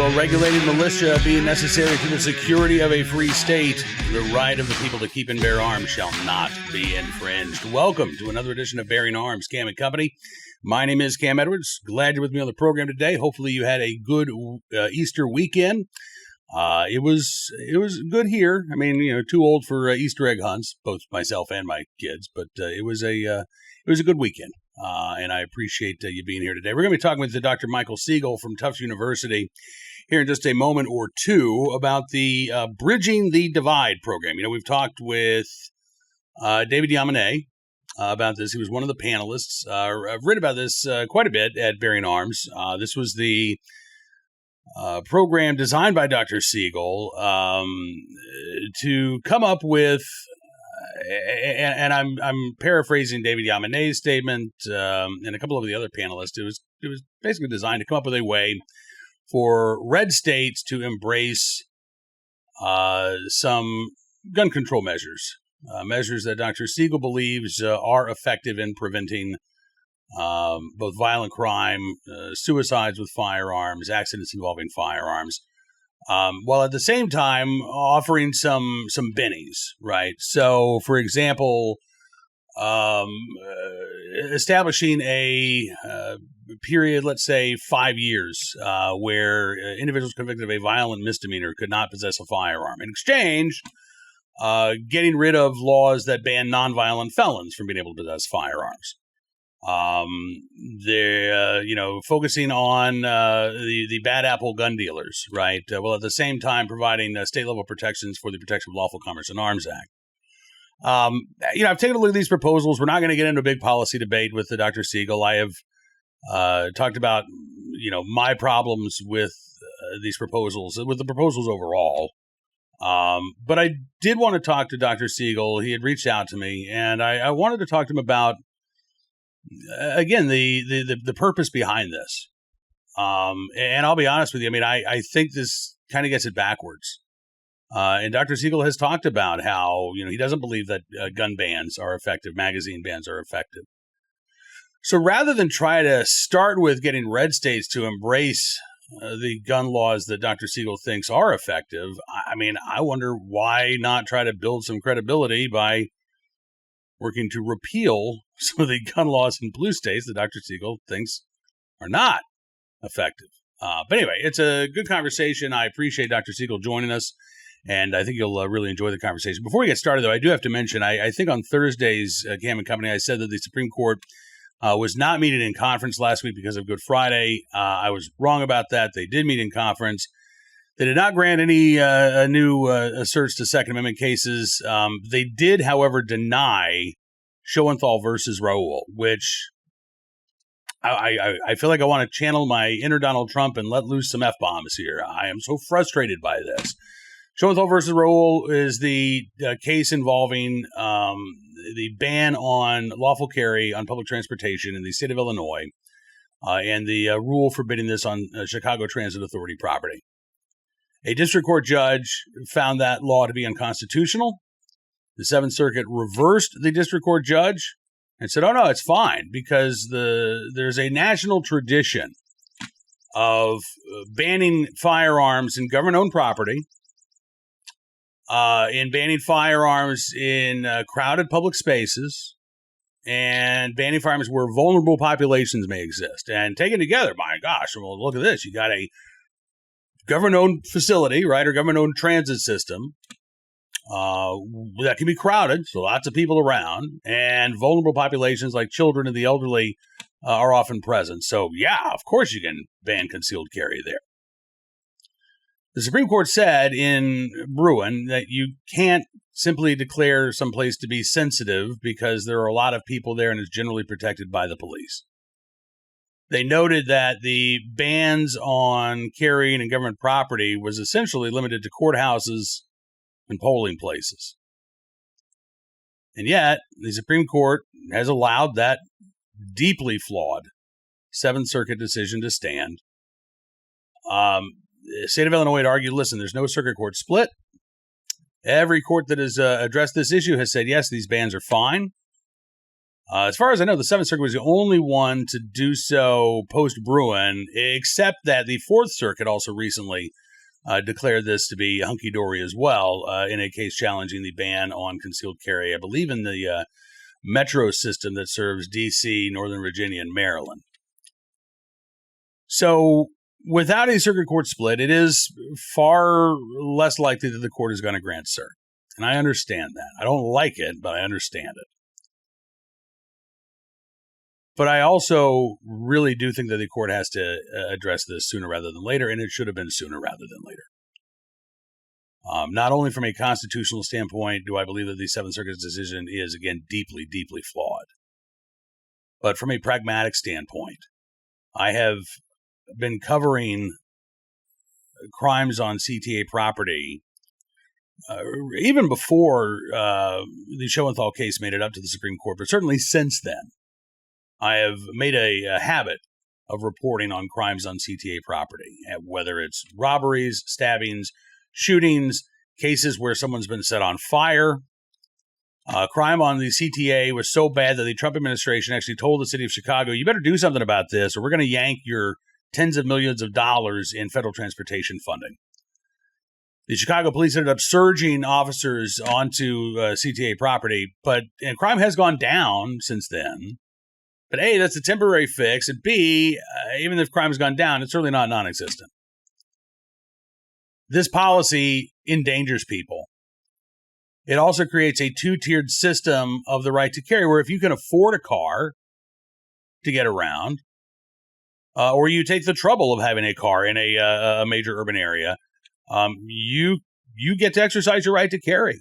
will a regulated militia be necessary to the security of a free state? The right of the people to keep and bear arms shall not be infringed. Welcome to another edition of Bearing Arms, Cam and Company. My name is Cam Edwards. Glad you're with me on the program today. Hopefully you had a good Easter weekend. It was good here. I mean, too old for Easter egg hunts, both myself and my kids, but it was a good weekend. And I appreciate you being here today. We're going to be talking with Dr. Michael Siegel from Tufts University here in just a moment or two about the Bridging the Divide program. We've talked with David Yamane about this. He was one of the panelists. I've read about this quite a bit at Bearing Arms. This was the program designed by Dr. Siegel to come up with, and I'm paraphrasing David Yamane's statement and a couple of the other panelists. It was basically designed to come up with a way for red states to embrace some gun control measures, measures that Dr. Siegel believes are effective in preventing both violent crime, suicides with firearms, accidents involving firearms, while at the same time offering some bennies, right? So, for example, establishing a period, let's say 5 years, where individuals convicted of a violent misdemeanor could not possess a firearm. In exchange, getting rid of laws that ban nonviolent felons from being able to possess firearms. They're, focusing on the bad apple gun dealers, right? While at the same time providing state level protections for the Protection of Lawful Commerce in Arms Act. I've taken a look at these proposals. We're not going to get into a big policy debate with Dr. Siegel. I have talked about, my problems with these proposals, with the proposals overall. But I did want to talk to Dr. Siegel. He had reached out to me, and I wanted to talk to him about, again, the purpose behind this. And I'll be honest with you. I mean, I think this kind of gets it backwards. And Dr. Siegel has talked about how, he doesn't believe that gun bans are effective, magazine bans are effective. So rather than try to start with getting red states to embrace the gun laws that Dr. Siegel thinks are effective, I wonder why not try to build some credibility by working to repeal some of the gun laws in blue states that Dr. Siegel thinks are not effective. But anyway, it's a good conversation. I appreciate Dr. Siegel joining us, and I think you'll really enjoy the conversation. Before we get started, though, I do have to mention, I think on Thursday's Cam and Company, I said that the Supreme Court was not meeting in conference last week because of Good Friday. I was wrong about that. They did meet in conference. They did not grant any new asserts to Second Amendment cases. They did, however, deny Schoenthal versus Raoul, which I feel like I want to channel my inner Donald Trump and let loose some F-bombs here. I am so frustrated by this. Schoenthal versus Raoul is the case involving the ban on lawful carry on public transportation in the state of Illinois and the rule forbidding this on Chicago Transit Authority property. A district court judge found that law to be unconstitutional. The Seventh Circuit reversed the district court judge and said, oh, no, it's fine because there's a national tradition of banning firearms in government-owned property, in banning firearms in crowded public spaces, and banning firearms where vulnerable populations may exist. And taken together, my gosh, well, look at this. You got a government-owned facility, right, or government-owned transit system that can be crowded, so lots of people around, and vulnerable populations like children and the elderly are often present. So, yeah, of course you can ban concealed carry there. The Supreme Court said in Bruin that you can't simply declare some place to be sensitive because there are a lot of people there and it's generally protected by the police. They noted that the bans on carrying in government property was essentially limited to courthouses and polling places. And yet, the Supreme Court has allowed that deeply flawed Seventh Circuit decision to stand. The state of Illinois had argued, listen, there's no circuit court split. Every court that has addressed this issue has said, yes, these bans are fine. As far as I know, the Seventh Circuit was the only one to do so post-Bruin, except that the Fourth Circuit also recently declared this to be hunky-dory as well in a case challenging the ban on concealed carry, I believe in the metro system that serves D.C., Northern Virginia, and Maryland. So without a circuit court split, it is far less likely that the court is going to grant cert. And I understand that. I don't like it, but I understand it. But I also really do think that the court has to address this sooner rather than later, and it should have been sooner rather than later. Not only from a constitutional standpoint do I believe that the Seventh Circuit's decision is, again, deeply, deeply flawed, but from a pragmatic standpoint, I have been covering crimes on CTA property even before the Schoenthal case made it up to the Supreme Court, but certainly since then. I have made a habit of reporting on crimes on CTA property, whether it's robberies, stabbings, shootings, cases where someone's been set on fire. Crime on the CTA was so bad that the Trump administration actually told the city of Chicago, you better do something about this or we're going to yank your tens of millions of dollars in federal transportation funding. The Chicago police ended up surging officers onto CTA property, and crime has gone down since then. But A, that's a temporary fix, and B, even if crime has gone down, it's certainly not non-existent. This policy endangers people. It also creates a two-tiered system of the right to carry, where if you can afford a car to get around, or you take the trouble of having a car in a major urban area, you get to exercise your right to carry.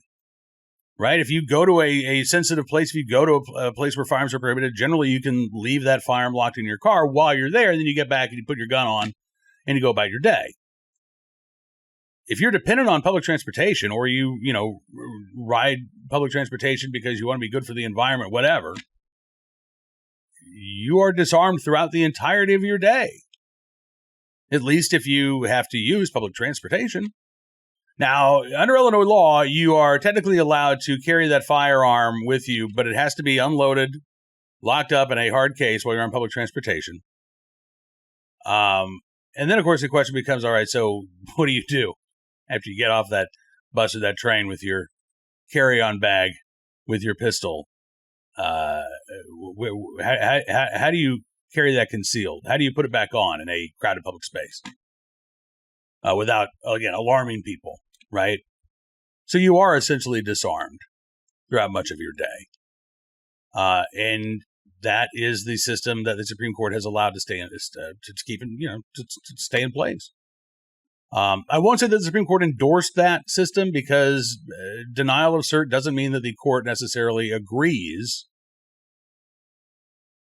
Right? If you go to a sensitive place, if you go to a place where firearms are prohibited, generally you can leave that firearm locked in your car while you're there, and then you get back and you put your gun on and you go about your day. If you're dependent on public transportation or you ride public transportation because you want to be good for the environment, whatever, you are disarmed throughout the entirety of your day. At least if you have to use public transportation. Now, under Illinois law, you are technically allowed to carry that firearm with you, but it has to be unloaded, locked up in a hard case while you're on public transportation. And then, of course, the question becomes, all right, so what do you do after you get off that bus or that train with your carry-on bag, with your pistol? How do you carry that concealed? How do you put it back on in a crowded public space without, again, alarming people? Right? So you are essentially disarmed throughout much of your day. And that is the system that the Supreme Court has allowed to stay in, to keep in, to stay in place. I won't say that the Supreme Court endorsed that system because denial of cert doesn't mean that the court necessarily agrees.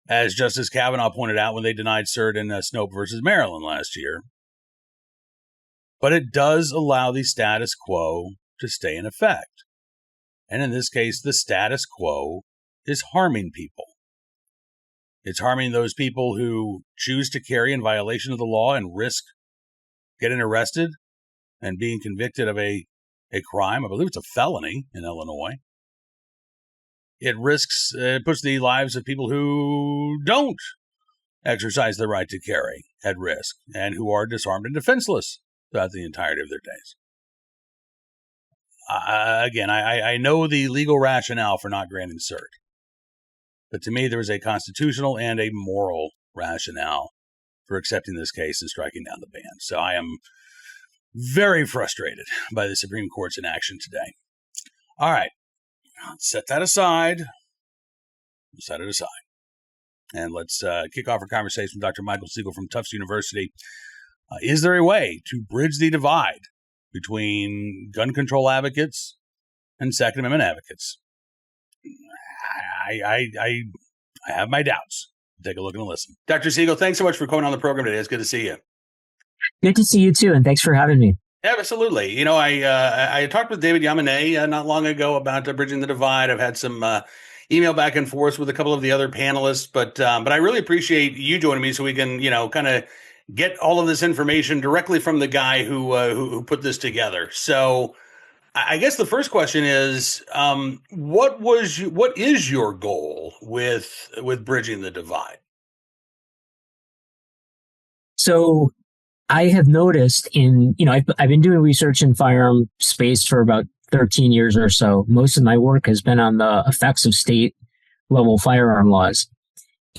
As Justice Kavanaugh pointed out when they denied cert in Snope versus Maryland last year. But it does allow the status quo to stay in effect. And in this case, the status quo is harming people. It's harming those people who choose to carry in violation of the law and risk getting arrested and being convicted of a crime. I believe it's a felony in Illinois. It puts the lives of people who don't exercise the right to carry at risk and who are disarmed and defenseless throughout the entirety of their days. Again, I know the legal rationale for not granting cert, but to me there was a constitutional and a moral rationale for accepting this case and striking down the ban. So I am very frustrated by the Supreme Court's inaction today. All right, let's set that aside. Set it aside. And let's kick off our conversation with Dr. Michael Siegel from Tufts University. Is there a way to bridge the divide between gun control advocates and Second Amendment advocates? I have my doubts. Take a look and listen. Dr. Siegel, thanks so much for coming on the program today. It's good to see you. Good to see you too, and thanks for having me. Yeah, absolutely. I talked with David Yamane not long ago about bridging the divide. I've had some email back and forth with a couple of the other panelists, but I really appreciate you joining me so we can, kind of get all of this information directly from the guy who put this together. So I guess the first question is, what is your goal with bridging the divide? So I have noticed I've been doing research in firearm space for about 13 years or so. Most of my work has been on the effects of state level firearm laws.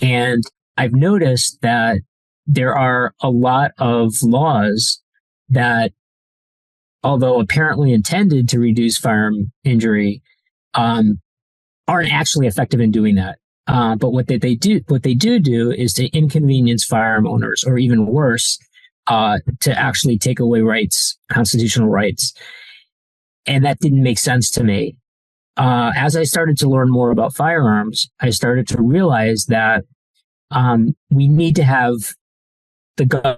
And I've noticed that there are a lot of laws that, although apparently intended to reduce firearm injury, aren't actually effective in doing that. But what they do is to inconvenience firearm owners, or even worse, to actually take away rights, constitutional rights. And that didn't make sense to me. As I started to learn more about firearms, I started to realize that we need to have the gun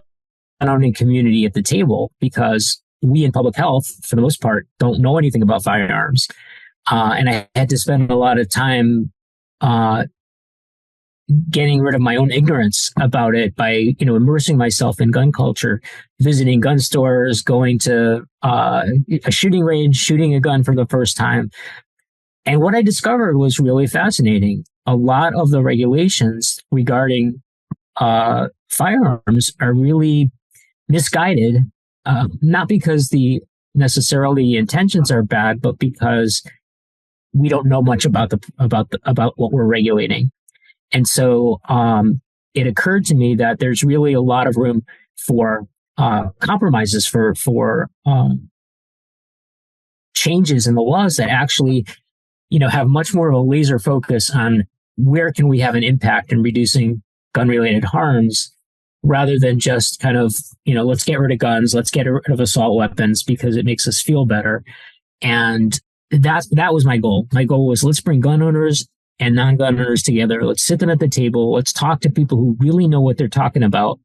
owning community at the table, because we in public health, for the most part, don't know anything about firearms. And I had to spend a lot of time getting rid of my own ignorance about it by, immersing myself in gun culture, visiting gun stores, going to a shooting range, shooting a gun for the first time. And what I discovered was really fascinating. A lot of the regulations regarding firearms are really misguided, not because the necessarily intentions are bad, but because we don't know much about what we're regulating. And so it occurred to me that there's really a lot of room for compromises, for changes in the laws that actually, have much more of a laser focus on where can we have an impact in reducing gun-related harms, rather than just kind of, let's get rid of guns, let's get rid of assault weapons because it makes us feel better. And that was my goal. My goal was, let's bring gun owners and non-gun owners together. Let's sit them at the table. Let's talk to people who really know what they're talking about,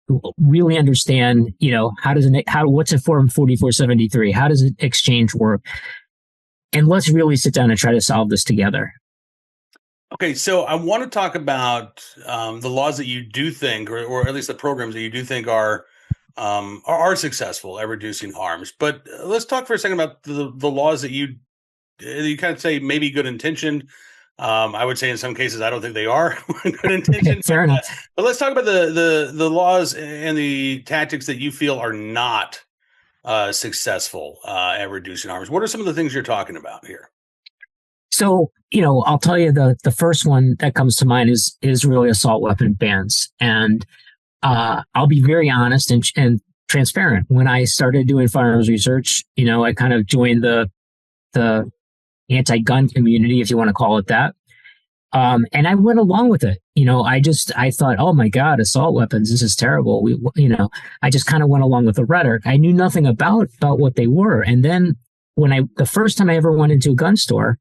who really understand, what's a Form 4473? How does an exchange work? And let's really sit down and try to solve this together. Okay, so I want to talk about the laws that you do think, or at least the programs that you do think are successful at reducing harms. But let's talk for a second about the laws that you kind of say maybe good intentioned. I would say in some cases I don't think they are good intentioned. Fair enough. But let's talk about the laws and the tactics that you feel are not successful at reducing harms. What are some of the things you're talking about here? So, I'll tell you the first one that comes to mind is really assault weapon bans. And I'll be very honest and transparent. When I started doing firearms research, I kind of joined the anti-gun community, if you want to call it that. And I went along with it. I thought, oh my God, assault weapons, this is terrible. I just kind of went along with the rhetoric. I knew nothing about what they were. And then the first time I ever went into a gun store,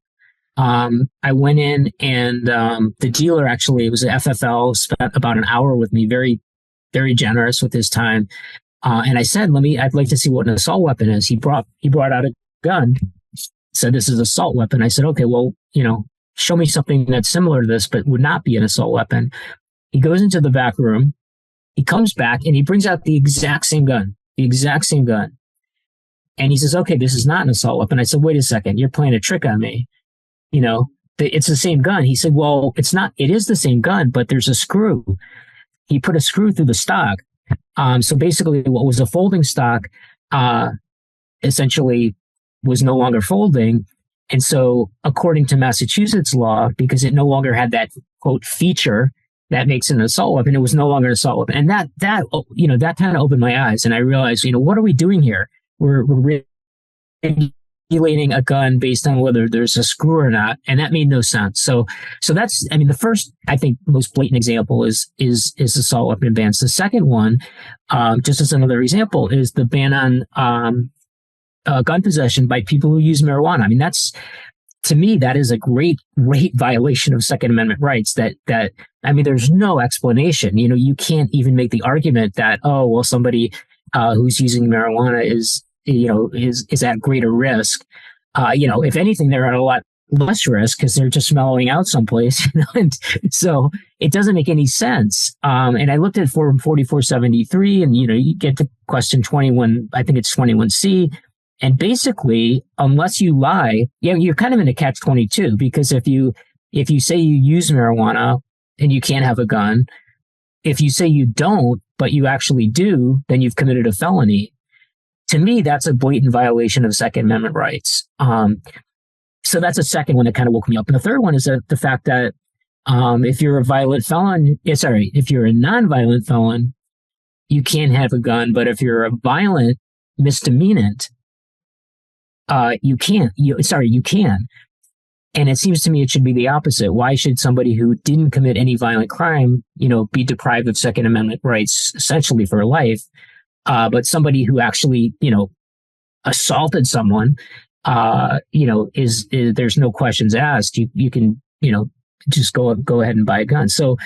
I went in and the dealer, actually, it was an FFL, spent about an hour with me, very, very generous with his time. And I said, I'd like to see what an assault weapon is. He brought out a gun, said, this is an assault weapon. I said, okay, well, show me something that's similar to this, but would not be an assault weapon. He goes into the back room. He comes back and he brings out the exact same gun. And he says, okay, this is not an assault weapon. I said, wait a second, you're playing a trick on me. It's the same gun. He said, well, it's not, it is the same gun, but there's a screw. He put a screw through the stock. So basically what was a folding stock, essentially was no longer folding. And so according to Massachusetts law, because it no longer had that quote feature that makes it an assault weapon, it was no longer an assault weapon. And that kind of opened my eyes. And I realized, what are we doing here? We're regulating a gun based on whether there's a screw or not. And that made no sense. So that's, the first, I think, most blatant example is assault weapon bans. The second one, just as another example, is the ban on, gun possession by people who use marijuana. To me, that is a great violation of Second Amendment rights there's no explanation. You can't even make the argument that, oh, well, somebody, who's using marijuana is at greater risk. If anything, they're at a lot less risk because they're just mellowing out someplace. And so it doesn't make any sense. And I looked at Form 4473 and, you get to question 21, I think it's 21C. And basically, unless you lie, you're kind of in a catch-22, because if you say you use marijuana and you can't have a gun, if you say you don't, but you actually do, then you've committed a felony. To me, that's a blatant violation of Second Amendment rights. So that's a second one that kind of woke me up. And the third one is the fact that if you're a violent felon, if you're a nonviolent felon, you can't have a gun. But if you're a violent misdemeanant, you can't. You can. And it seems to me it should be the opposite. Why should somebody who didn't commit any violent crime, be deprived of Second Amendment rights essentially for life? But somebody who actually, assaulted someone, is there's no questions asked. You can, just go ahead and buy a gun. So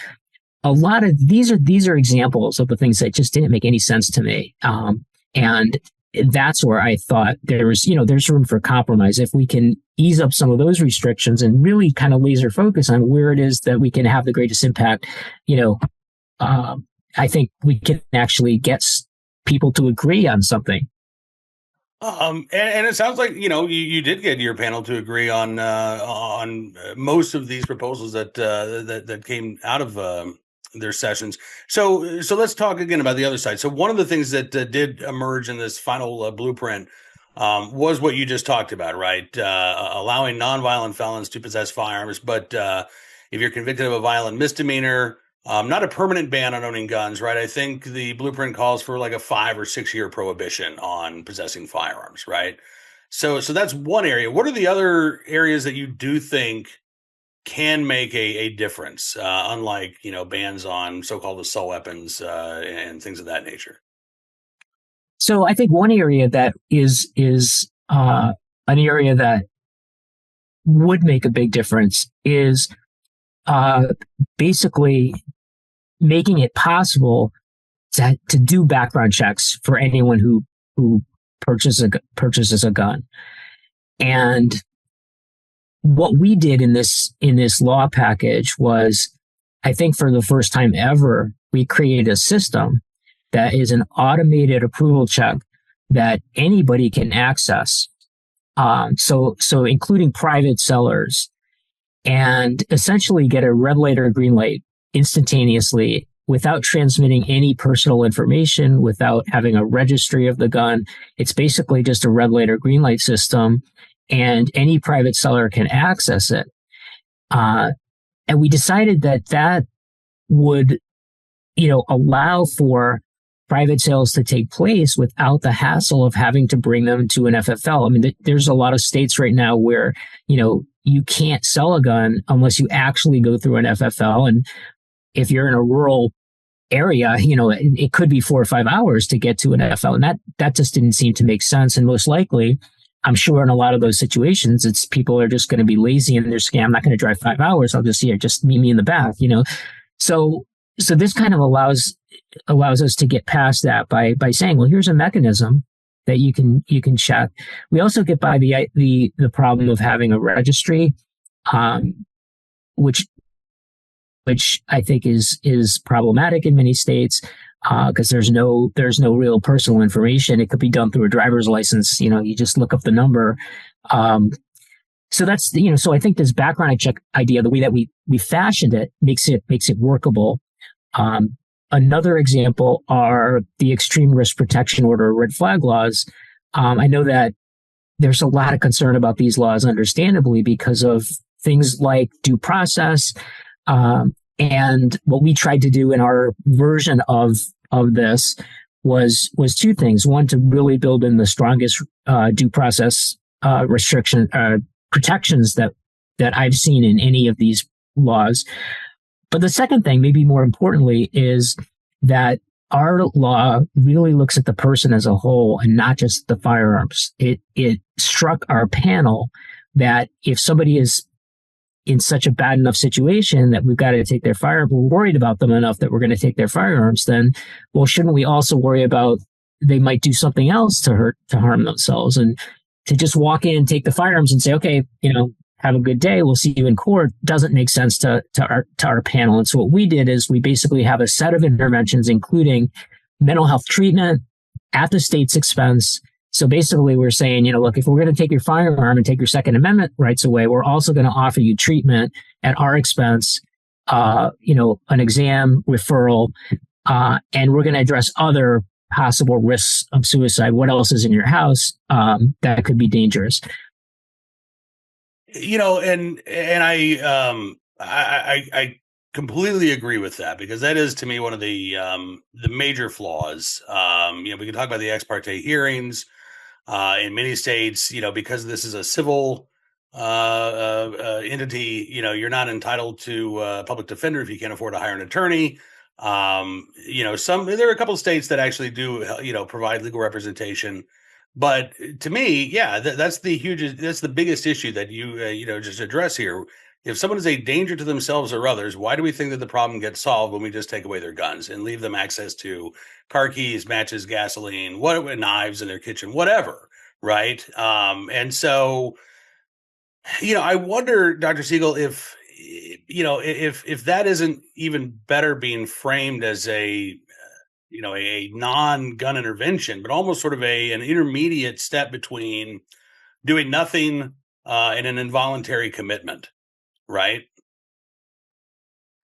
a lot of these are examples of the things that just didn't make any sense to me. And that's where I thought there's room for compromise. If we can ease up some of those restrictions and really kind of laser focus on where it is that we can have the greatest impact, I think we can actually get people to agree on something. And it sounds like you did get your panel to agree on most of these proposals that came out of their sessions. So let's talk again about the other side. So one of the things that did emerge in this final blueprint was what you just talked about, right? Allowing nonviolent felons to possess firearms, but if you're convicted of a violent misdemeanor, not a permanent ban on owning guns, right? I think the blueprint calls for like a 5 or 6 year prohibition on possessing firearms, right? So that's one area. What are the other areas that you do think can make a difference, unlike bans on so-called assault weapons and things of that nature? So I think one area that is an area that would make a big difference is basically making it possible to do background checks for anyone who purchases a gun. And what we did in this law package was, I think for the first time ever, we created a system that is an automated approval check that anybody can access. So including private sellers, and essentially get a red light or a green light instantaneously without transmitting any personal information, without having a registry of the gun. It's basically just a red light or green light system, and any private seller can access it. And we decided that would, allow for private sales to take place without the hassle of having to bring them to an FFL. I mean, there's a lot of states right now where, you can't sell a gun unless you actually go through an FFL. And if you're in a rural area, it could be 4 or 5 hours to get to an FFL. And that just didn't seem to make sense. And most likely, I'm sure in a lot of those situations, it's people are just going to be lazy and they're saying, I'm not going to drive 5 hours. I'll just just meet me in the bath, So this kind of allows us to get past that by saying, well, here's a mechanism that you can check. We also get by the problem of having a registry, which I think is problematic in many states, because there's no real personal information. It could be done through a driver's license. You just look up the number. So that's so I think this background check idea, the way that we fashioned it, makes it workable. Another example are the extreme risk protection order, red flag laws. I know that there's a lot of concern about these laws, understandably, because of things like due process. And what we tried to do in our version of this was two things. One, to really build in the strongest due process protections that I've seen in any of these laws. But the second thing, maybe more importantly, is that our law really looks at the person as a whole and not just the firearms. It struck our panel that if somebody is in such a bad enough situation that we've got to take their firearms, we're worried about them enough that we're going to take their firearms, then, well, shouldn't we also worry about they might do something else to harm themselves? And to just walk in, take the firearms and say, okay, have a good day, we'll see you in court, doesn't make sense to our panel. And so what we did is we basically have a set of interventions, including mental health treatment at the state's expense, So basically, we're saying, look, if we're going to take your firearm and take your Second Amendment rights away, we're also going to offer you treatment at our expense, an exam, referral, and we're going to address other possible risks of suicide. What else is in your house that could be dangerous? And I completely agree with that, because that is, to me, one of the major flaws. We can talk about the ex parte hearings in many states. Because this is a civil entity, you're not entitled to a public defender if you can't afford to hire an attorney. There are a couple of states that actually do, provide legal representation. But to me, yeah, that's the biggest issue that you just address here. If someone is a danger to themselves or others, why do we think that the problem gets solved when we just take away their guns and leave them access to car keys, matches, gasoline, knives in their kitchen, whatever, right? And so, I wonder, Dr. Siegel, if that isn't even better being framed as a non-gun intervention, but almost sort of an intermediate step between doing nothing and an involuntary commitment, right?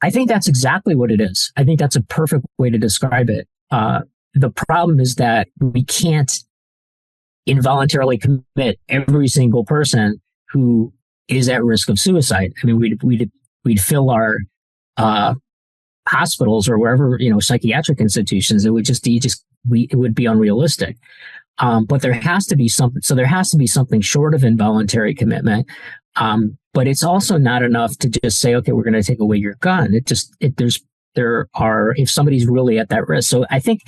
I think that's exactly what it is. I think that's a perfect way to describe it. The problem is that we can't involuntarily commit every single person who is at risk of suicide. I mean, we'd fill our hospitals or wherever, psychiatric institutions. It would be unrealistic. But there has to be something. So there has to be something short of involuntary commitment. But it's also not enough to just say, okay, we're going to take away your gun. If somebody's really at that risk. So I think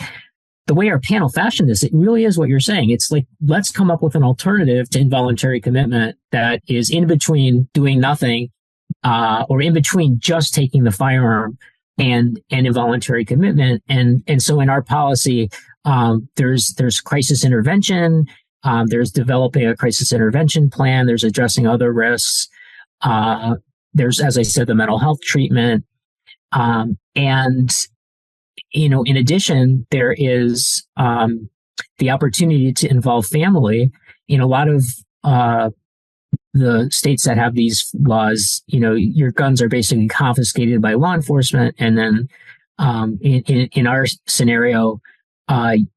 the way our panel fashioned this, it really is what you're saying. It's like, let's come up with an alternative to involuntary commitment that is in between doing nothing, or in between just taking the firearm and involuntary commitment. And so in our policy, there's crisis intervention, there's developing a crisis intervention plan, there's addressing other risks, there's, as I said, the mental health treatment, and in addition, there is the opportunity to involve family. In a lot of the states that have these laws, your guns are basically confiscated by law enforcement, and then in our scenario,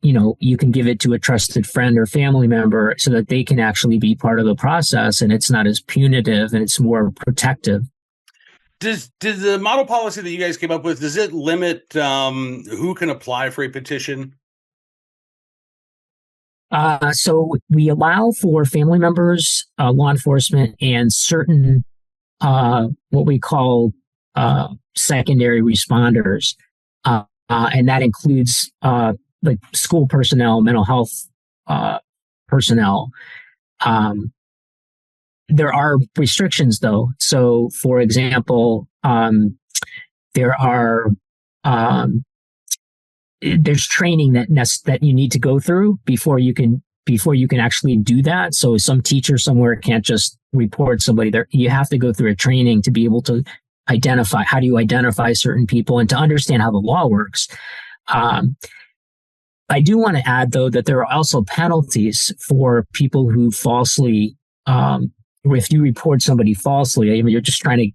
you can give it to a trusted friend or family member so that they can actually be part of the process, and it's not as punitive and it's more protective. Does the model policy that you guys came up with, does it limit who can apply for a petition? So we allow for family members, law enforcement, and certain what we call secondary responders, and that includes like school personnel, mental health personnel. There are restrictions, though. So, for example, there are there's training that you need to go through before you can actually do that. So, some teacher somewhere can't just report somebody there. You have to go through a training to be able to identify how do you identify certain people and to understand how the law works. I do want to add, though, that there are also penalties for people who falsely, if you report somebody falsely, I mean, you're just trying to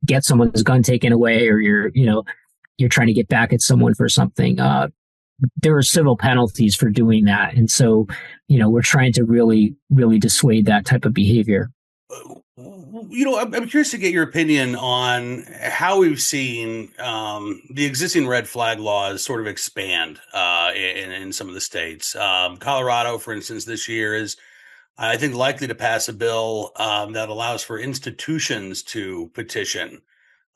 get someone's gun taken away, or you're trying to get back at someone for something. There are civil penalties for doing that. And so, we're trying to really, really dissuade that type of behavior. I'm curious to get your opinion on how we've seen the existing red flag laws sort of expand in some of the states. Colorado, for instance, this year is, I think, likely to pass a bill that allows for institutions to petition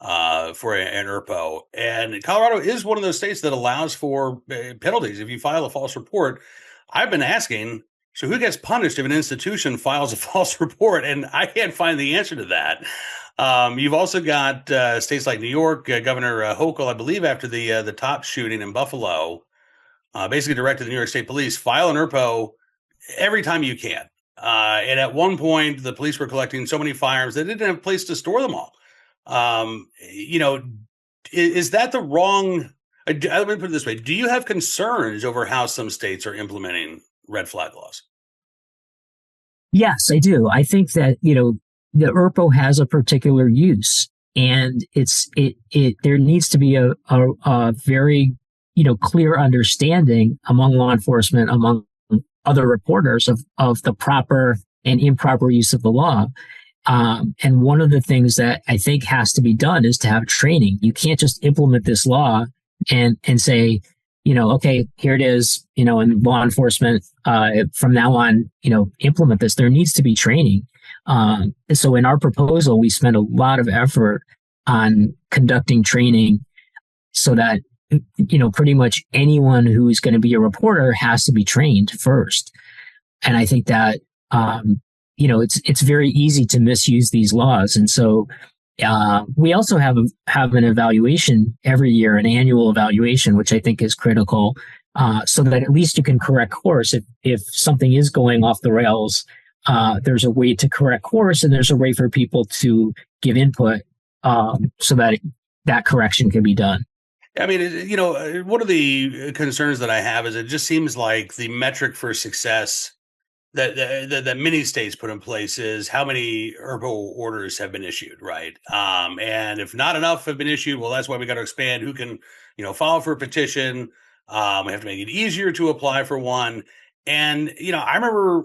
for an ERPO. And Colorado is one of those states that allows for penalties if you file a false report. I've been asking, so who gets punished if an institution files a false report? And I can't find the answer to that. You've also got states like New York, Governor Hochul, I believe, after the Tufts shooting in Buffalo, basically directed the New York State Police, file an ERPO every time you can. And at one point, the police were collecting so many firearms they didn't have a place to store them all. Is that the wrong? Let me put it this way: do you have concerns over how some states are implementing red flag laws? Yes, I do. I think that, the ERPO has a particular use, and there needs to be a very, clear understanding among law enforcement, among other reporters of the proper and improper use of the law. And one of the things that I think has to be done is to have training. You can't just implement this law and say, okay, here it is, in law enforcement, from now on, implement this. There needs to be training. So in our proposal, we spent a lot of effort on conducting training so that, pretty much anyone who's going to be a reporter has to be trained first. And I think that, it's very easy to misuse these laws. And so, we also have an evaluation every year, an annual evaluation, which I think is critical, so that at least you can correct course. If something is going off the rails, there's a way to correct course, and there's a way for people to give input, so that that correction can be done. I mean, one of the concerns that I have is it just seems like the metric for success that many states put in place is how many ERPO orders have been issued, right? And if not enough have been issued, well, that's why we got to expand who can, file for a petition. We have to make it easier to apply for one. And, I remember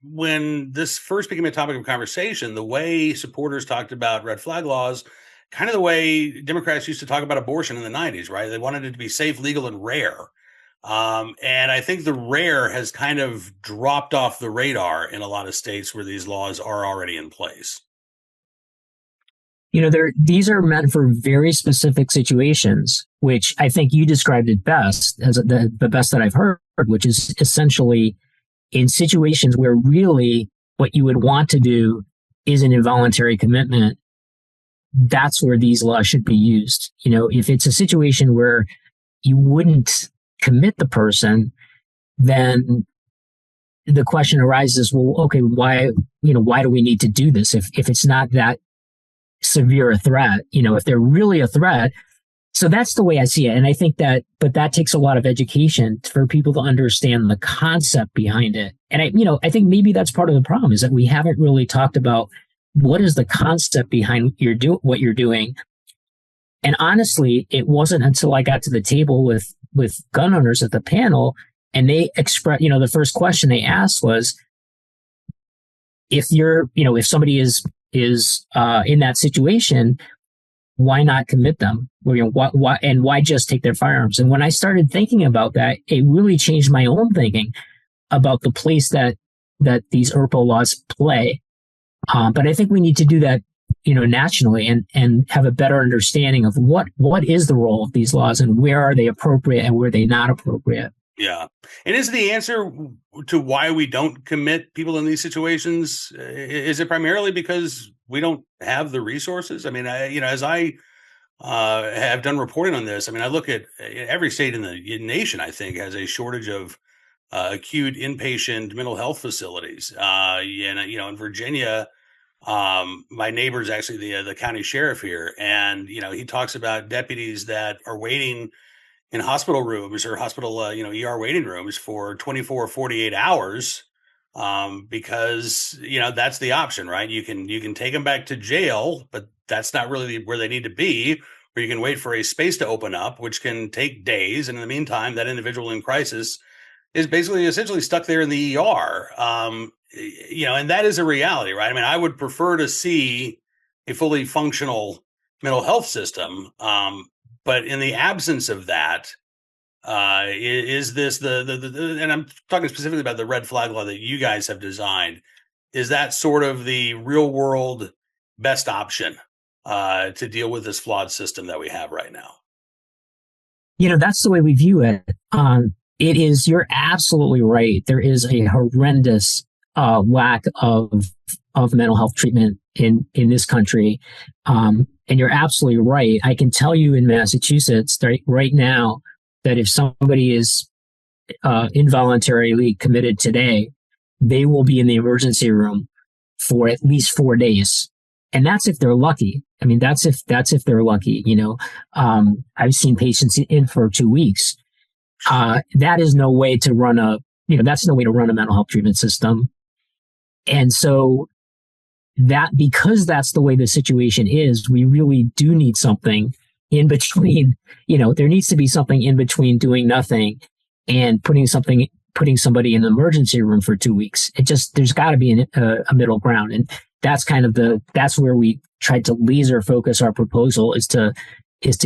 when this first became a topic of conversation, the way supporters talked about red flag laws, kind of the way Democrats used to talk about abortion in the 90s, right? They wanted it to be safe, legal, and rare. And I think the rare has kind of dropped off the radar in a lot of states where these laws are already in place. These are meant for very specific situations, which I think you described it best as the best that I've heard, which is essentially in situations where really what you would want to do is an involuntary commitment. That's where these laws should be used. If it's a situation where you wouldn't commit the person, then the question arises, well, okay, why do we need to do this if it's not that severe a threat, if they're really a threat? So that's the way I see it. And I think but that takes a lot of education for people to understand the concept behind it. And I think maybe that's part of the problem, is that we haven't really talked about what is the concept behind what you're doing. And honestly, it wasn't until I got to the table with gun owners at the panel, and they expressed, the first question they asked was, if somebody is in that situation, why not commit them? Why just take their firearms? And when I started thinking about that, it really changed my own thinking about the place that these ERPO laws play. But I think we need to do that, nationally, and have a better understanding of what is the role of these laws and where are they appropriate and where are they not appropriate. Yeah. And is the answer to why we don't commit people in these situations, is it primarily because we don't have the resources? I mean, as I have done reporting on this, I mean, I look at every state in the nation, I think, has a shortage of acute inpatient mental health facilities. In Virginia, my neighbor's actually the county sheriff here, and he talks about deputies that are waiting in hospital rooms or hospital ER waiting rooms for 24 or 48 hours, because that's the option, right? You can take them back to jail, but that's not really where they need to be. Or you can wait for a space to open up, which can take days, and in the meantime, that individual in crisis is essentially stuck there in the ER. And that is a reality, right? I mean, I would prefer to see a fully functional mental health system. But in the absence of that, is this and I'm talking specifically about the red flag law that you guys have designed, is that sort of the real world best option to deal with this flawed system that we have right now? That's the way we view it. It is, you're absolutely right. There is a horrendous lack of mental health treatment in this country. And you're absolutely right. I can tell you in Massachusetts right now that if somebody is involuntarily committed today, they will be in the emergency room for at least 4 days. And that's if they're lucky. I mean, that's if they're lucky, I've seen patients in for 2 weeks. That is no way to run that's no way to run a mental health treatment system. And so that, because that's the way the situation is, we really do need something in between. There needs to be something in between doing nothing and putting somebody in the emergency room for 2 weeks. There's got to be a middle ground. And that's that's where we tried to laser focus our proposal, is to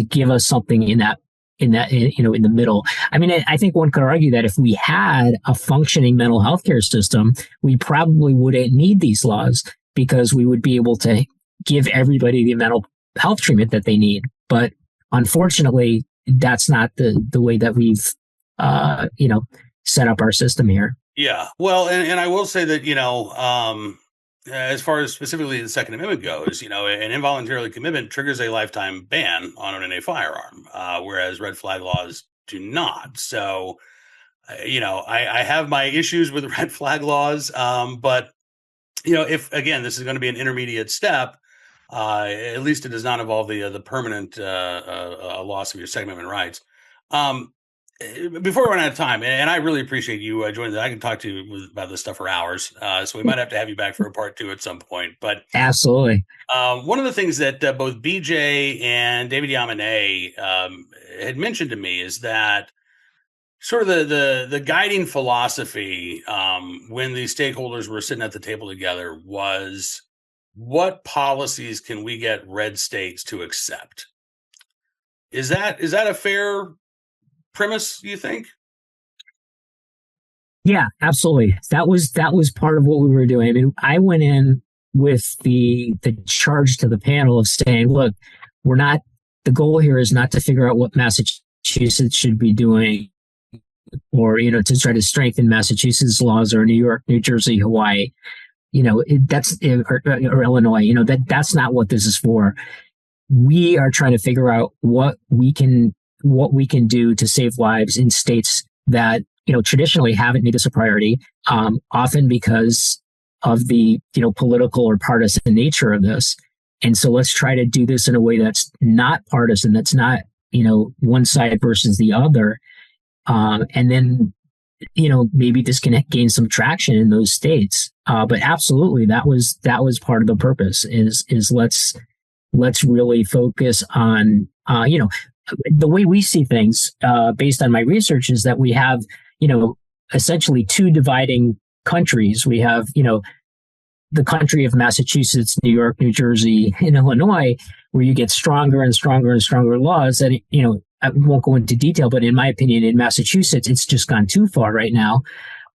give us something in the middle. I mean, I think one could argue that if we had a functioning mental health care system, we probably wouldn't need these laws, because we would be able to give everybody the mental health treatment that they need. But unfortunately, that's not the way that we've, set up our system here. Yeah. Well, and I will say that, as far as specifically the Second Amendment goes, an involuntary commitment triggers a lifetime ban on owning a firearm, whereas red flag laws do not. So, I have my issues with red flag laws, but if, again, this is going to be an intermediate step, at least it does not involve the permanent loss of your Second Amendment rights. Before we run out of time, and I really appreciate you joining. I can talk to you about this stuff for hours, so we might have to have you back for a part 2 at some point. But absolutely, one of the things that both BJ and David Yamane had mentioned to me is that sort of the guiding philosophy when these stakeholders were sitting at the table together was, what policies can we get red states to accept? Is that a fair premise, you think? Yeah, absolutely. That was part of what we were doing. I mean, I went in with the charge to the panel of saying, look, the goal here is not to figure out what Massachusetts should be doing, or, to try to strengthen Massachusetts laws, or New York, New Jersey, Hawaii, or Illinois, that's not what this is for. We are trying to figure out what we can do to save lives in states that, traditionally haven't made this a priority, often because of the, political or partisan nature of this. And so let's try to do this in a way that's not partisan, that's not, one side versus the other. And then, maybe this can gain some traction in those states. But absolutely, that was part of the purpose, is let's really focus on, the way we see things, based on my research, is that we have, essentially 2 dividing countries. We have, the country of Massachusetts, New York, New Jersey, and Illinois, where you get stronger and stronger and stronger laws that, I won't go into detail, but in my opinion, in Massachusetts, it's just gone too far right now.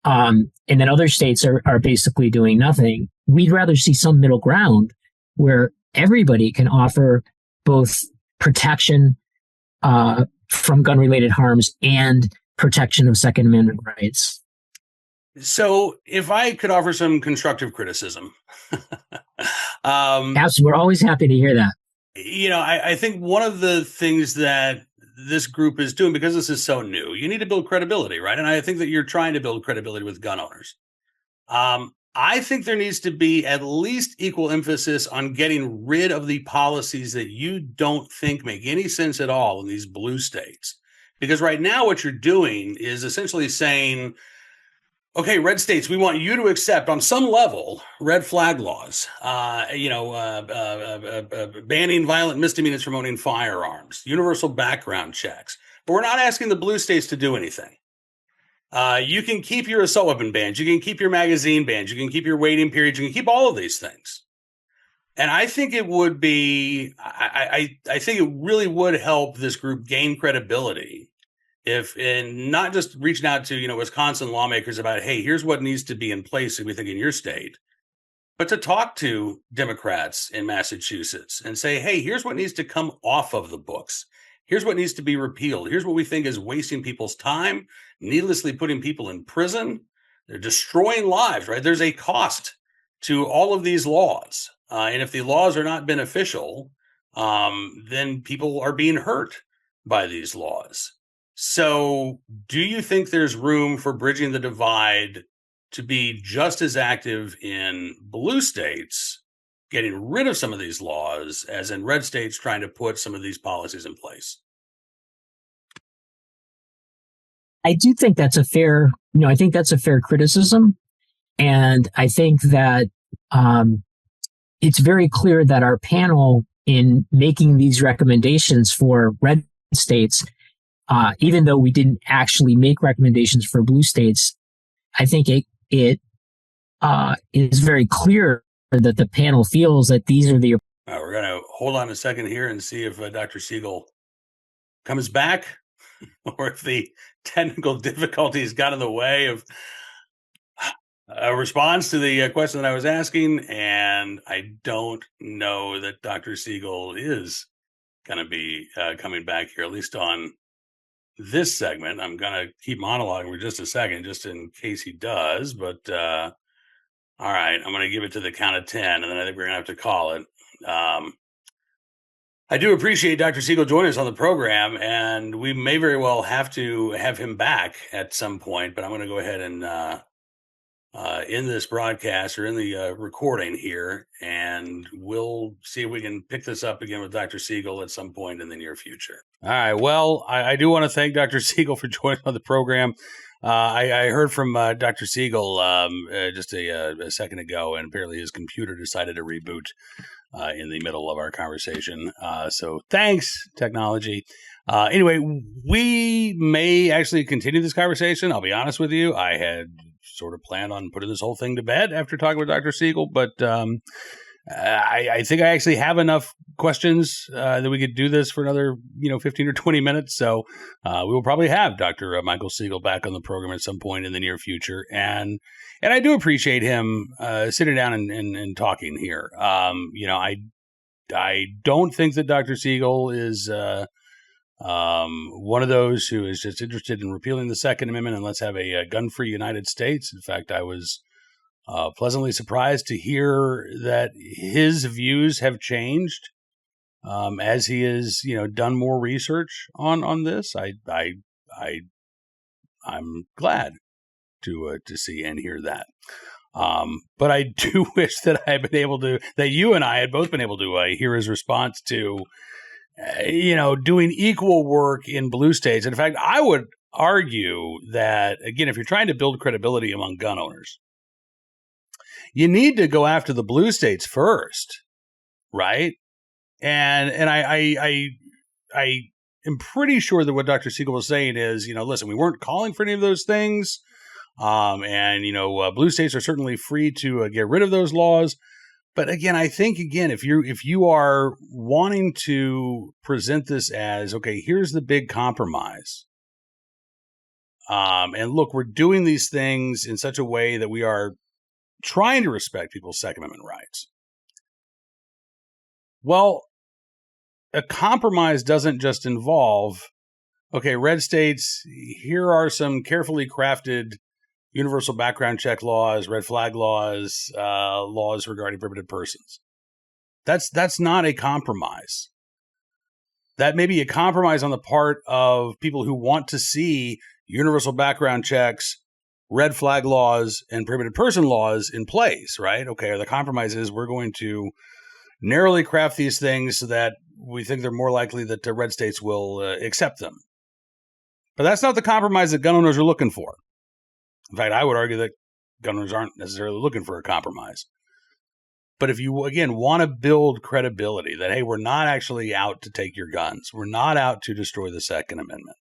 And then other states are basically doing nothing. We'd rather see some middle ground where everybody can offer both protection from gun-related harms and protection of Second Amendment rights. So if I could offer some constructive criticism. Absolutely. We're always happy to hear that. I think one of the things that this group is doing, because this is so new, you need to build credibility, right? And I think that you're trying to build credibility with gun owners. I think there needs to be at least equal emphasis on getting rid of the policies that you don't think make any sense at all in these blue states. Because right now what you're doing is essentially saying, okay, red states, we want you to accept on some level red flag laws, banning violent misdemeanors from owning firearms, universal background checks. But we're not asking the blue states to do anything. You can keep your assault weapon bans. You can keep your magazine bans. You can keep your waiting periods. You can keep all of these things. And I think it would be, I think it really would help this group gain credibility if, and not just reaching out to, Wisconsin lawmakers about, hey, here's what needs to be in place, we think, in your state, but to talk to Democrats in Massachusetts and say, hey, here's what needs to come off of the books. Here's what needs to be repealed. Here's what we think is wasting people's time, needlessly putting people in prison. They're destroying lives, right? There's a cost to all of these laws. And if the laws are not beneficial, then people are being hurt by these laws. So do you think there's room for bridging the divide to be just as active in blue states, getting rid of some of these laws, as in red states trying to put some of these policies in place? I do think that's a fair, I think that's a fair criticism. And I think that it's very clear that our panel, in making these recommendations for red states, even though we didn't actually make recommendations for blue states, I think it is very clear that the panel feels that these are the. We're going to hold on a second here and see if Dr. Siegel comes back, or if the technical difficulties got in the way of a response to the question that I was asking. And I don't know that Dr. Siegel is going to be coming back here, at least on this segment. I'm going to keep monologuing for just a second, just in case he does. But all right, I'm going to give it to the count of 10, and then I think we're going to have to call it. I do appreciate Dr. Siegel joining us on the program, and we may very well have to have him back at some point, but I'm going to go ahead and in this broadcast, or in the recording here, and we'll see if we can pick this up again with Dr. Siegel at some point in the near future. All right. Well, I do want to thank Dr. Siegel for joining on the program. I heard from Dr. Siegel just a second ago, and apparently his computer decided to reboot in the middle of our conversation. So thanks, technology. Anyway, we may actually continue this conversation. I'll be honest with you. I had sort of planned on putting this whole thing to bed after talking with Dr. Siegel, but I think I actually have enough questions that we could do this for another 15 or 20 minutes. So we will probably have Dr. Michael Siegel back on the program at some point in the near future. And I do appreciate him sitting down and talking here. I don't think that Dr. Siegel is one of those who is just interested in repealing the Second Amendment and let's have a gun-free United States. In fact, I was pleasantly surprised to hear that his views have changed as he has, done more research on this. I'm glad to see and hear that. But I do wish that that you and I had both been able to hear his response to, doing equal work in blue states. And in fact, I would argue that, again, if you're trying to build credibility among gun owners, you need to go after the blue states first, right? And I am pretty sure that what Dr. Siegel was saying is, listen, we weren't calling for any of those things. Blue states are certainly free to get rid of those laws. But again, I think, if you are wanting to present this as, okay, here's the big compromise. And look, we're doing these things in such a way that we are trying to respect people's Second Amendment rights. Well, a compromise doesn't just involve, okay, red states, here are some carefully crafted universal background check laws, red flag laws, laws regarding prohibited persons. That's not a compromise. That may be a compromise on the part of people who want to see universal background checks, red flag laws, and prohibited person laws in place, right? Okay, the compromise is we're going to narrowly craft these things so that we think they're more likely that the red states will accept them. But that's not the compromise that gun owners are looking for. In fact, I would argue that gun owners aren't necessarily looking for a compromise. But if you, again, want to build credibility that, hey, we're not actually out to take your guns, we're not out to destroy the Second Amendment.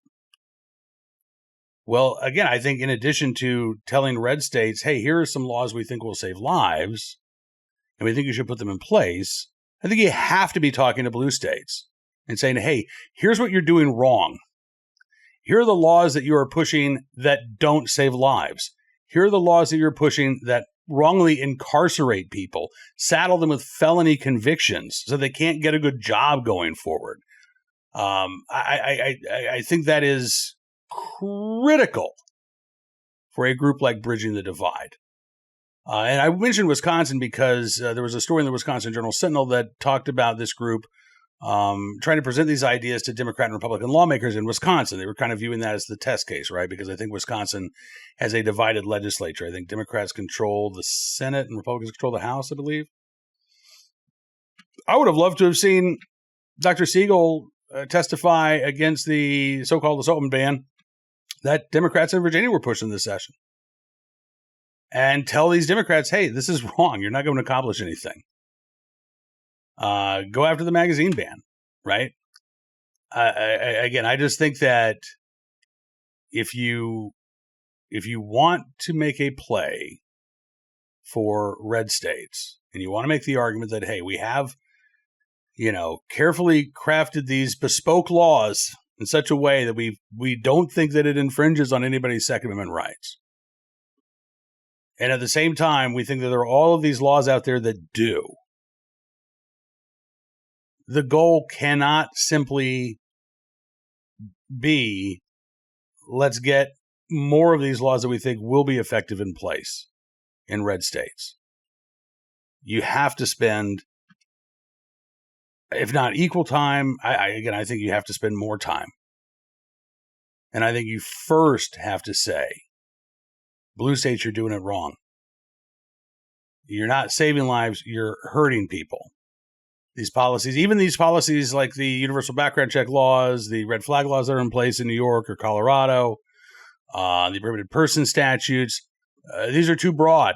Well, again, I think in addition to telling red states, hey, here are some laws we think will save lives, and we think you should put them in place, I think you have to be talking to blue states and saying, hey, here's what you're doing wrong. Here are the laws that you are pushing that don't save lives. Here are the laws that you're pushing that wrongly incarcerate people, saddle them with felony convictions so they can't get a good job going forward. I think that is critical for a group like Bridging the Divide. And I mentioned Wisconsin because there was a story in the Wisconsin Journal-Sentinel that talked about this group trying to present these ideas to Democrat and Republican lawmakers in Wisconsin. They were kind of viewing that as the test case, right? Because I think Wisconsin has a divided legislature. I think Democrats control the Senate and Republicans control the House, I believe. I would have loved to have seen Dr. Siegel testify against the so-called assault ban that Democrats in Virginia were pushing this session. and tell these Democrats, hey, this is wrong. You're not going to accomplish anything. Go after the magazine ban, right? Again, I just think that if you want to make a play for red states and you want to make the argument that, hey, we have, carefully crafted these bespoke laws in such a way that we don't think that it infringes on anybody's Second Amendment rights. And at the same time, we think that there are all of these laws out there that do. The goal cannot simply be, let's get more of these laws that we think will be effective in place in red states. You have to spend, if not equal time, I think you have to spend more time. And I think you first have to say, blue states, you're doing it wrong. You're not saving lives, you're hurting people. These policies, even these policies like the universal background check laws, the red flag laws that are in place in New York or Colorado, the prohibited person statutes, these are too broad.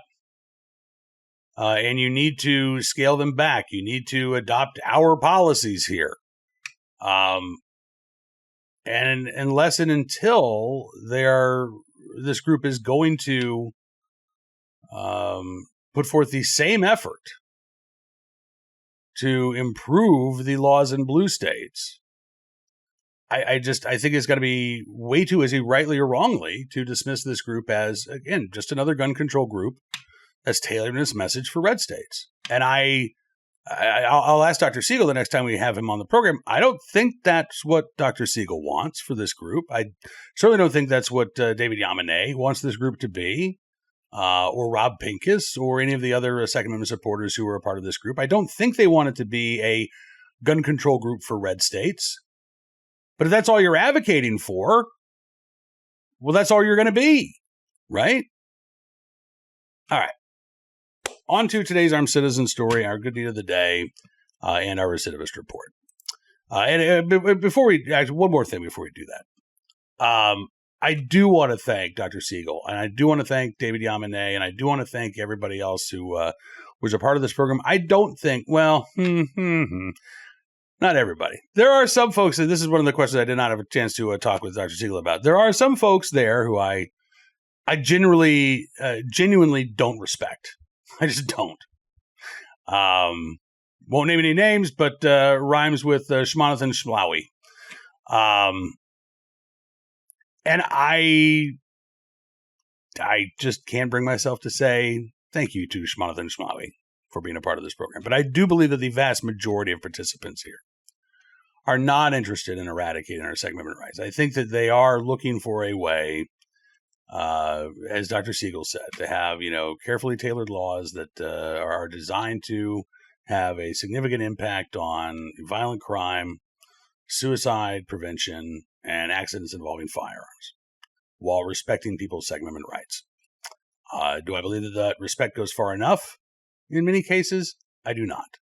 And you need to scale them back. You need to adopt our policies here. And unless and until this group is going to put forth the same effort to improve the laws in blue states, I think it's got to be way too easy, rightly or wrongly, to dismiss this group as, again, just another gun control group that's tailoring its message for red states. And I'll ask Dr. Siegel the next time we have him on the program. I don't think that's what Dr. Siegel wants for this group. I certainly don't think that's what David Yamane wants this group to be, or Rob Pincus, or any of the other Second Amendment supporters who are a part of this group. I don't think they want it to be a gun control group for red states. But if that's all you're advocating for, well, that's all you're going to be, right? All right. On to today's Armed Citizen story, our good deed of the day, and our recidivist report. And before we, actually, one more thing before we do that. I do want to thank Dr. Siegel, and I do want to thank David Yamane, and I do want to thank everybody else who was a part of this program. I don't think, not everybody. There are some folks, and this is one of the questions I did not have a chance to talk with Dr. Siegel about. There are some folks there who I genuinely don't respect. I just don't. Won't name any names, but rhymes with Shmonathan Shlawi. And I just can't bring myself to say thank you to Shmonathan Shlawi for being a part of this program. But I do believe that the vast majority of participants here are not interested in eradicating our Second Amendment rights. I think that they are looking for a way, as Dr. Siegel said, to have, carefully tailored laws that are designed to have a significant impact on violent crime, suicide prevention, and accidents involving firearms, while respecting people's Second Amendment rights. Do I believe that that respect goes far enough? In many cases, I do not.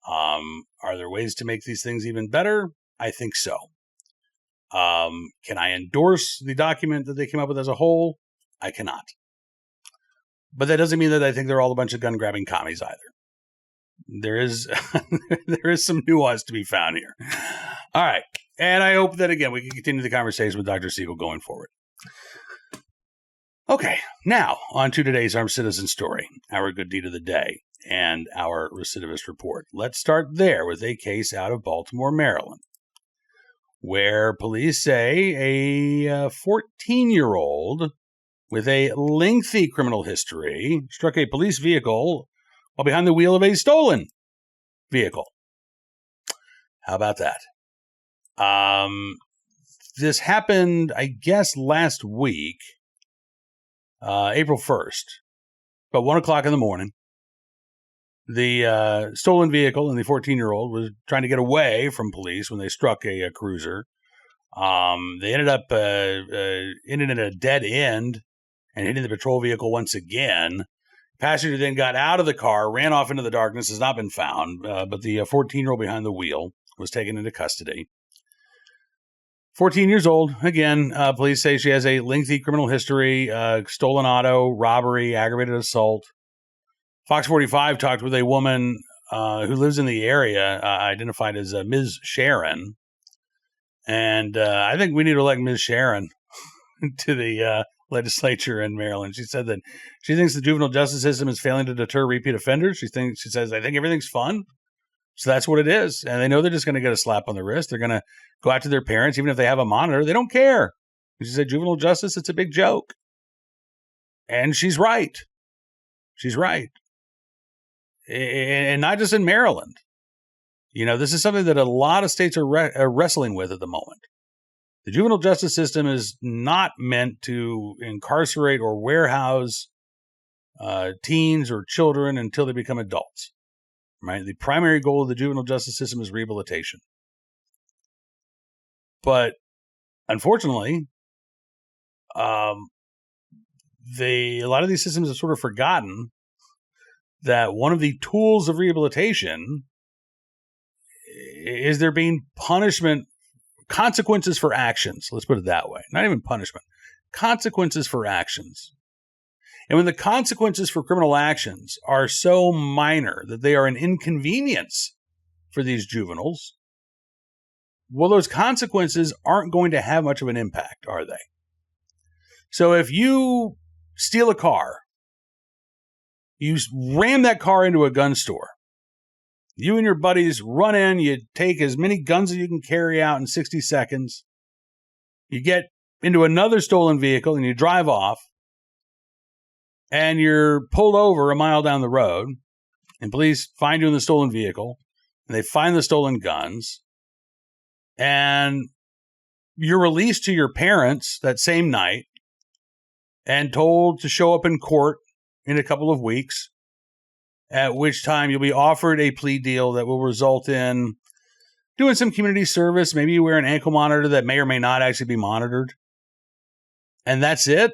Are there ways to make these things even better? I think so. Can I endorse the document that they came up with as a whole? I cannot. But that doesn't mean that I think they're all a bunch of gun-grabbing commies either. There is there is some nuance to be found here. All right. And I hope that, again, we can continue the conversation with Dr. Siegel going forward. Okay, now on to today's Armed Citizen story, our good deed of the day, and our recidivist report. Let's start there with a case out of Baltimore, Maryland, where police say a 14-year-old with a lengthy criminal history struck a police vehicle while behind the wheel of a stolen vehicle. How about that? This happened, I guess, last week, April 1st, about 1 o'clock in the morning. The stolen vehicle and the 14-year-old was trying to get away from police when they struck a cruiser. They ended up ended in a dead end and hitting the patrol vehicle once again. Passenger then got out of the car, ran off into the darkness, has not been found, but the 14-year-old behind the wheel was taken into custody. 14 years old. Again, police say she has a lengthy criminal history, stolen auto, robbery, aggravated assault. Fox 45 talked with a woman who lives in the area, identified as Ms. Sharon. And I think we need to elect Ms. Sharon to the legislature in Maryland. She said that she thinks the juvenile justice system is failing to deter repeat offenders. She says, I think everything's fun. So that's what it is. And they know they're just going to get a slap on the wrist. They're going to go out to their parents, even if they have a monitor. They don't care. She said, juvenile justice, it's a big joke. And she's right. She's right. And not just in Maryland. This is something that a lot of states are wrestling with at the moment. The juvenile justice system is not meant to incarcerate or warehouse teens or children until they become adults. Right? The primary goal of the juvenile justice system is rehabilitation. But unfortunately, a lot of these systems have sort of forgotten that one of the tools of rehabilitation is there being consequences for actions. Let's put it that way. Not even punishment. Consequences for actions. And when the consequences for criminal actions are so minor that they are an inconvenience for these juveniles, well, those consequences aren't going to have much of an impact, are they? So if you steal a car, you ram that car into a gun store, you and your buddies run in, you take as many guns as you can carry out in 60 seconds, you get into another stolen vehicle and you drive off, and you're pulled over a mile down the road, and police find you in the stolen vehicle, and they find the stolen guns, and you're released to your parents that same night and told to show up in court in a couple of weeks, at which time you'll be offered a plea deal that will result in doing some community service. Maybe you wear an ankle monitor that may or may not actually be monitored. And that's it.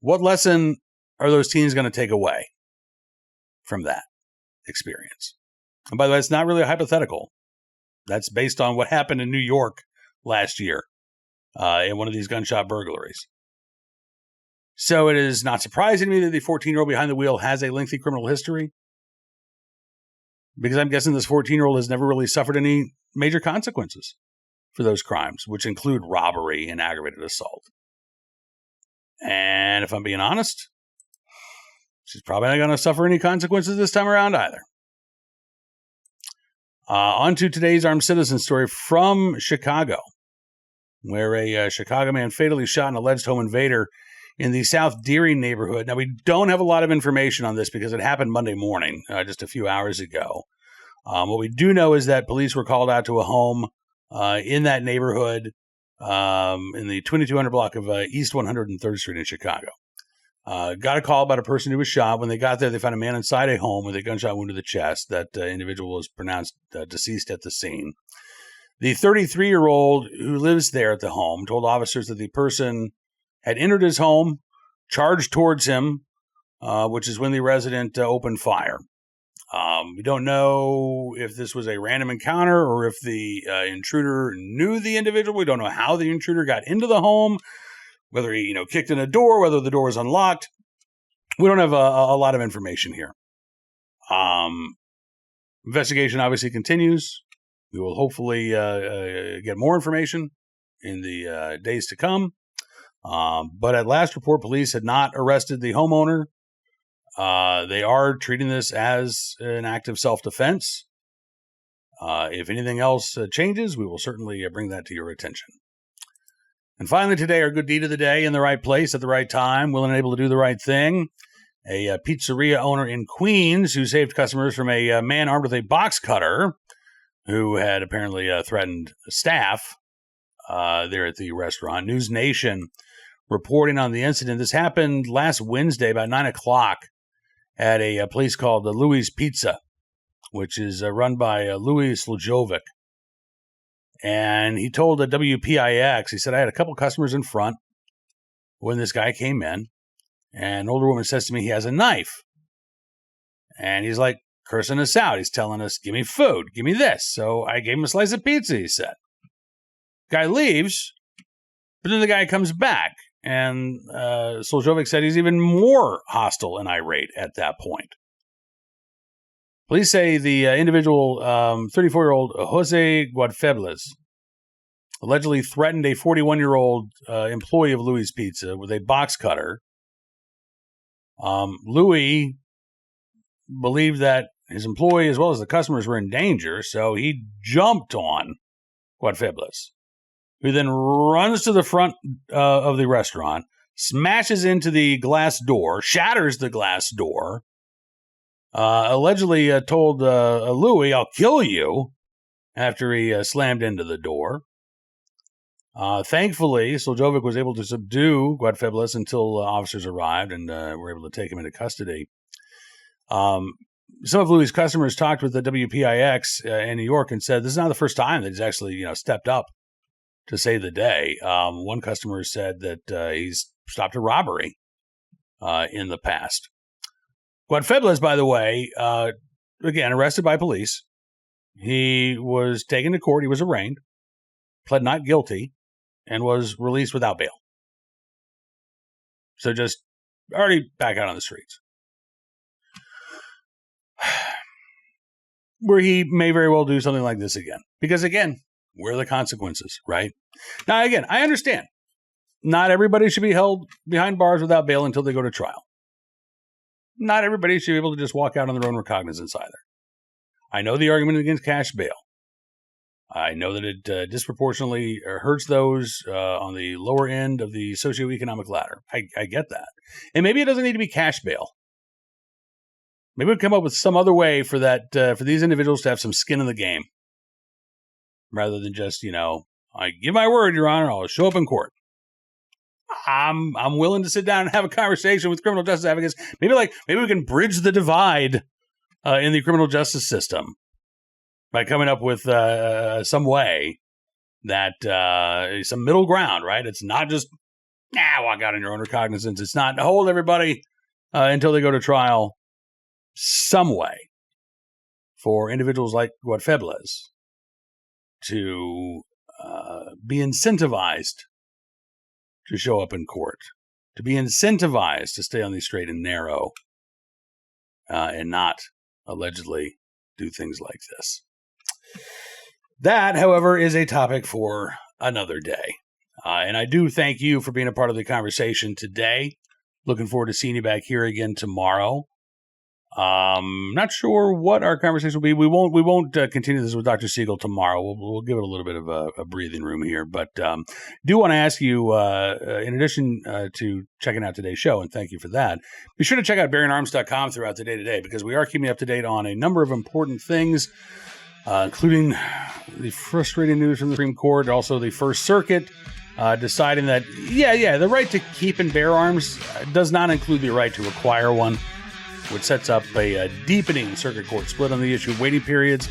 What lesson are those teens going to take away from that experience? And by the way, it's not really a hypothetical. That's based on what happened in New York last year in one of these gunshot burglaries. So it is not surprising to me that the 14-year-old behind the wheel has a lengthy criminal history, because I'm guessing this 14-year-old has never really suffered any major consequences for those crimes, which include robbery and aggravated assault. And if I'm being honest, she's probably not going to suffer any consequences this time around either. On to today's armed citizen story from Chicago, where a Chicago man fatally shot an alleged home invader in the South Deering neighborhood. Now, we don't have a lot of information on this because it happened Monday morning, just a few hours ago. What we do know is that police were called out to a home in that neighborhood in the 2200 block of East 103rd Street in Chicago. Got a call about a person who was shot. When they got there, they found a man inside a home with a gunshot wound to the chest. That individual was pronounced deceased at the scene. The 33-year-old who lives there at the home told officers that the person had entered his home, charged towards him, which is when the resident opened fire. We don't know if this was a random encounter or if the intruder knew the individual. We don't know how the intruder got into the home, whether he kicked in a door, whether the door was unlocked. We don't have a lot of information here. Investigation obviously continues. We will hopefully get more information in the days to come. But at last report, police had not arrested the homeowner. They are treating this as an act of self-defense. If anything else changes, we will certainly bring that to your attention. And finally today, our good deed of the day, in the right place at the right time, willing and able to do the right thing. A pizzeria owner in Queens who saved customers from a man armed with a box cutter who had apparently threatened staff there at the restaurant. News Nation reporting on the incident. This happened last Wednesday about 9 o'clock at a place called Louis Pizza, which is run by Louis Slujovic. And he told WPIX, he said, I had a couple customers in front when this guy came in, and an older woman says to me, he has a knife. And he's like cursing us out. He's telling us, give me food, give me this. So I gave him a slice of pizza, he said. Guy leaves, but then the guy comes back. And Sljovic said he's even more hostile and irate at that point. Police say the individual, 34-year-old Jose Guadfebles, allegedly threatened a 41-year-old employee of Louis Pizza with a box cutter. Louis believed that his employee as well as the customers were in danger, so he jumped on Guadfebles, who then runs to the front of the restaurant, smashes into the glass door, shatters the glass door, allegedly told Louis, "I'll kill you," after he slammed into the door. Thankfully, Sljovic was able to subdue Guadfebles until officers arrived and were able to take him into custody. Some of Louis' customers talked with the WPIX in New York and said this is not the first time that he's actually stepped up to save the day. One customer said that he's stopped a robbery in the past. Guadfebles, by the way, again, arrested by police. He was taken to court. He was arraigned, pled not guilty, and was released without bail. So just already back out on the streets. Where he may very well do something like this again. Because again, where are the consequences, right? Now, again, I understand. Not everybody should be held behind bars without bail until they go to trial. Not everybody should be able to just walk out on their own recognizance either. I know the argument against cash bail. I know that it disproportionately hurts those on the lower end of the socioeconomic ladder. I get that. And maybe it doesn't need to be cash bail. Maybe we'll come up with some other way for that for these individuals to have some skin in the game. Rather than just, I give my word, Your Honor, I'll show up in court. I'm willing to sit down and have a conversation with criminal justice advocates. Maybe we can bridge the divide in the criminal justice system by coming up with some way that some middle ground, right? It's not just walk out on your own recognizance. It's not hold everybody until they go to trial. Some way for individuals like Guadfebles to be incentivized to show up in court, to be incentivized to stay on the straight and narrow, and not allegedly do things like this. That, however, is a topic for another day. And I do thank you for being a part of the conversation today. Looking forward to seeing you back here again tomorrow. Not sure what our conversation will be. We won't continue this with Dr. Siegel tomorrow. We'll give it a little bit of a breathing room here. But do want to ask you, in addition to checking out today's show, and thank you for that, be sure to check out bearingarms.com throughout the day today, because we are keeping you up to date on a number of important things, including the frustrating news from the Supreme Court, also the First Circuit deciding that, the right to keep and bear arms does not include the right to acquire one, which sets up a deepening circuit court split on the issue of waiting periods.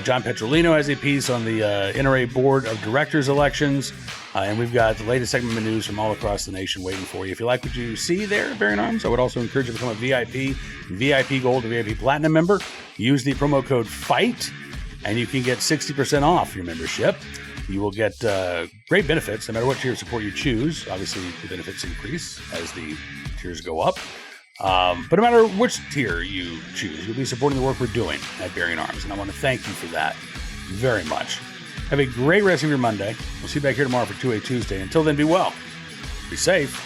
John Petrolino has a piece on the NRA Board of Directors elections, and we've got the latest segment of news from all across the nation waiting for you. If you like what you see there at Bearing Arms, I would also encourage you to become a VIP Gold, or VIP Platinum member. Use the promo code FIGHT, and you can get 60% off your membership. You will get great benefits no matter what tier of support you choose. Obviously, the benefits increase as the tiers go up. But no matter which tier you choose, you'll be supporting the work we're doing at Bearing Arms, and I want to thank you for that very much. Have a great rest of your Monday. We'll see you back here tomorrow for 2A Tuesday. Until then, be well, be safe,